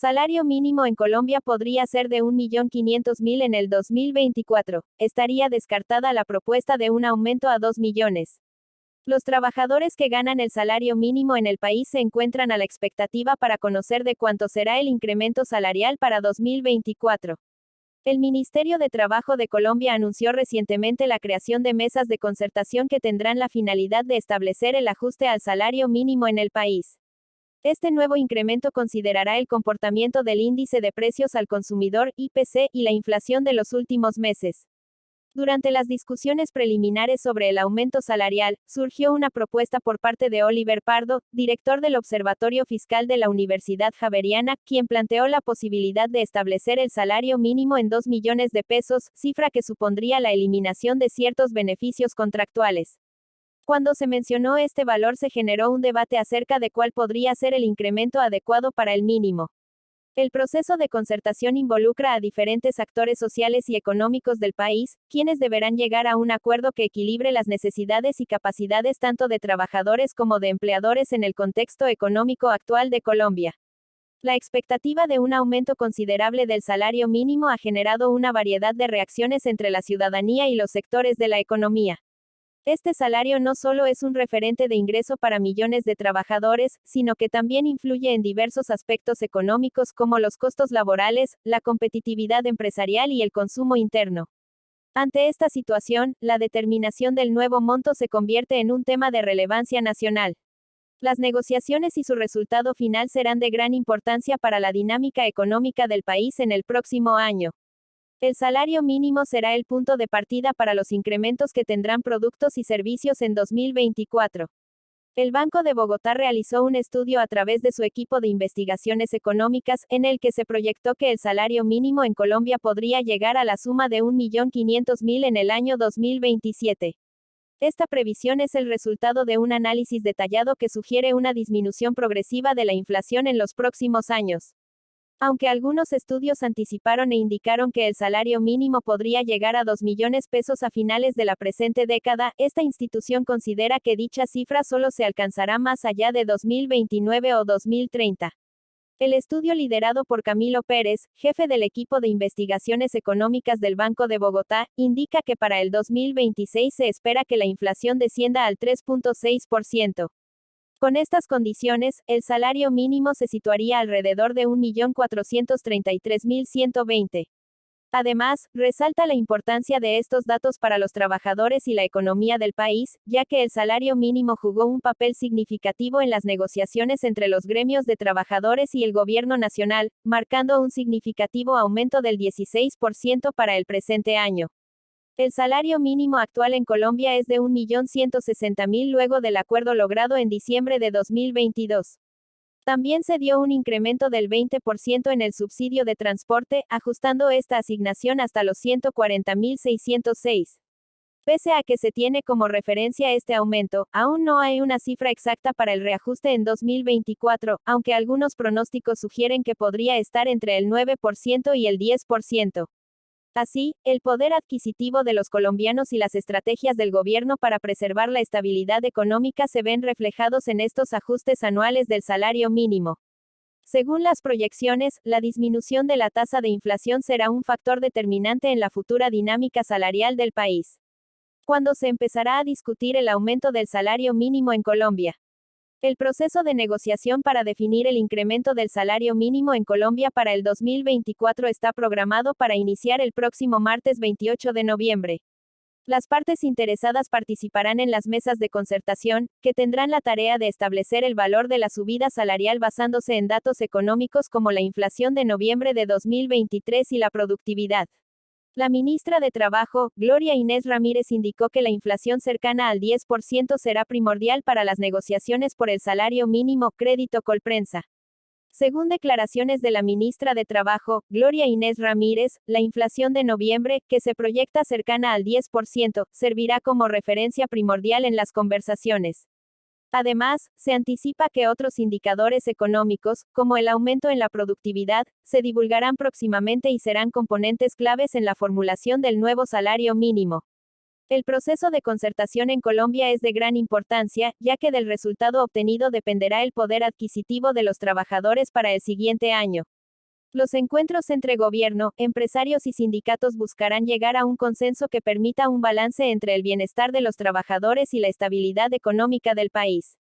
Salario mínimo en Colombia podría ser de 1.500.000 en el 2024. Estaría descartada la propuesta de un aumento a 2 millones. Los trabajadores que ganan el salario mínimo en el país se encuentran a la expectativa para conocer de cuánto será el incremento salarial para 2024. El Ministerio de Trabajo de Colombia anunció recientemente la creación de mesas de concertación que tendrán la finalidad de establecer el ajuste al salario mínimo en el país. Este nuevo incremento considerará el comportamiento del índice de precios al consumidor, IPC, y la inflación de los últimos meses. Durante las discusiones preliminares sobre el aumento salarial, surgió una propuesta por parte de Oliver Pardo, director del Observatorio Fiscal de la Universidad Javeriana, quien planteó la posibilidad de establecer el salario mínimo en 2 millones de pesos, cifra que supondría la eliminación de ciertos beneficios contractuales. Cuando se mencionó este valor se generó un debate acerca de cuál podría ser el incremento adecuado para el mínimo. El proceso de concertación involucra a diferentes actores sociales y económicos del país, quienes deberán llegar a un acuerdo que equilibre las necesidades y capacidades tanto de trabajadores como de empleadores en el contexto económico actual de Colombia. La expectativa de un aumento considerable del salario mínimo ha generado una variedad de reacciones entre la ciudadanía y los sectores de la economía. Este salario no solo es un referente de ingreso para millones de trabajadores, sino que también influye en diversos aspectos económicos como los costos laborales, la competitividad empresarial y el consumo interno. Ante esta situación, la determinación del nuevo monto se convierte en un tema de relevancia nacional. Las negociaciones y su resultado final serán de gran importancia para la dinámica económica del país en el próximo año. El salario mínimo será el punto de partida para los incrementos que tendrán productos y servicios en 2024. El Banco de Bogotá realizó un estudio a través de su equipo de investigaciones económicas, en el que se proyectó que el salario mínimo en Colombia podría llegar a la suma de 1.500.000 en el año 2027. Esta previsión es el resultado de un análisis detallado que sugiere una disminución progresiva de la inflación en los próximos años. Aunque algunos estudios anticiparon e indicaron que el salario mínimo podría llegar a 2 millones pesos a finales de la presente década, esta institución considera que dicha cifra solo se alcanzará más allá de 2029 o 2030. El estudio liderado por Camilo Pérez, jefe del equipo de investigaciones económicas del Banco de Bogotá, indica que para el 2026 se espera que la inflación descienda al 3.6%. Con estas condiciones, el salario mínimo se situaría alrededor de 1.433.120. Además, resalta la importancia de estos datos para los trabajadores y la economía del país, ya que el salario mínimo jugó un papel significativo en las negociaciones entre los gremios de trabajadores y el gobierno nacional, marcando un significativo aumento del 16% para el presente año. El salario mínimo actual en Colombia es de 1.160.000 luego del acuerdo logrado en diciembre de 2022. También se dio un incremento del 20% en el subsidio de transporte, ajustando esta asignación hasta los 140.606. Pese a que se tiene como referencia este aumento, aún no hay una cifra exacta para el reajuste en 2024, aunque algunos pronósticos sugieren que podría estar entre el 9% y el 10%. Así, el poder adquisitivo de los colombianos y las estrategias del gobierno para preservar la estabilidad económica se ven reflejados en estos ajustes anuales del salario mínimo. Según las proyecciones, la disminución de la tasa de inflación será un factor determinante en la futura dinámica salarial del país. ¿Cuándo se empezará a discutir el aumento del salario mínimo en Colombia? El proceso de negociación para definir el incremento del salario mínimo en Colombia para el 2024 está programado para iniciar el próximo martes 28 de noviembre. Las partes interesadas participarán en las mesas de concertación, que tendrán la tarea de establecer el valor de la subida salarial basándose en datos económicos como la inflación de noviembre de 2023 y la productividad. La ministra de Trabajo, Gloria Inés Ramírez, indicó que la inflación cercana al 10% será primordial para las negociaciones por el salario mínimo, crédito Colprensa. Según declaraciones de la ministra de Trabajo, Gloria Inés Ramírez, la inflación de noviembre, que se proyecta cercana al 10%, servirá como referencia primordial en las conversaciones. Además, se anticipa que otros indicadores económicos, como el aumento en la productividad, se divulgarán próximamente y serán componentes claves en la formulación del nuevo salario mínimo. El proceso de concertación en Colombia es de gran importancia, ya que del resultado obtenido dependerá el poder adquisitivo de los trabajadores para el siguiente año. Los encuentros entre gobierno, empresarios y sindicatos buscarán llegar a un consenso que permita un balance entre el bienestar de los trabajadores y la estabilidad económica del país.